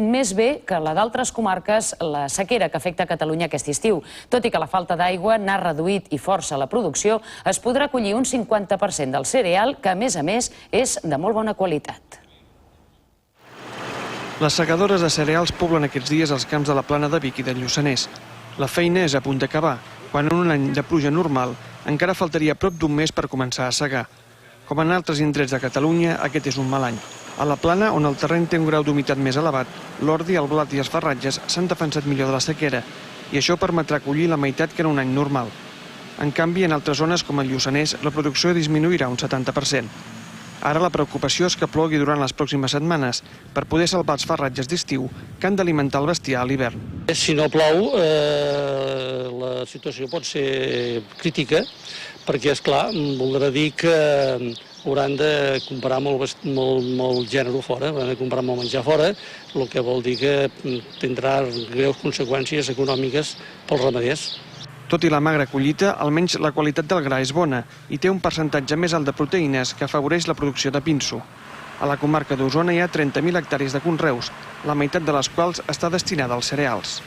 més bé que la d'altres comarques la sequera que afecta Catalunya aquest estiu. Tot i que la falta d'aigua n'ha reduït i força la producció, es podrà collir un 50% del cereal, que a més és de molt bona qualitat. Les segadores de cereals poblen aquests dies els camps de la Plana de Vic i del Lluçanès. La feina és a punt d'acabar, quan en un any de pluja normal encara faltaria prop d'un mes per començar a segar. Com en altres indrets de Catalunya, aquest és un mal any. A la Plana, on el terreny té un grau d'humitat més elevat, l'ordi, el blat i els farratges s'han defensat millor de la sequera, i això permetrà collir la meitat que en un any normal. En canvi, en altres zones com el Lluçanès, la producció disminuirà un 70%. Ara la preocupació és que plogui durant les pròximes setmanes per poder salvar els farratges d'estiu que han d'alimentar el bestiar a l'hivern. Si no plou, la situació pot ser crítica, perquè, esclar, voldrà dir que hauran de comprar molt gènere fora, hauran de comprar molt menjar fora, el que vol dir que tindrà greus conseqüències econòmiques pels ramaders. Tot i la magra collita, almenys la qualitat del gra és bona i té un percentatge més alt de proteïnes que afavoreix la producció de pinso. A la comarca d'Osona hi ha 30.000 hectàrees de conreus, la meitat de les quals està destinada als cereals.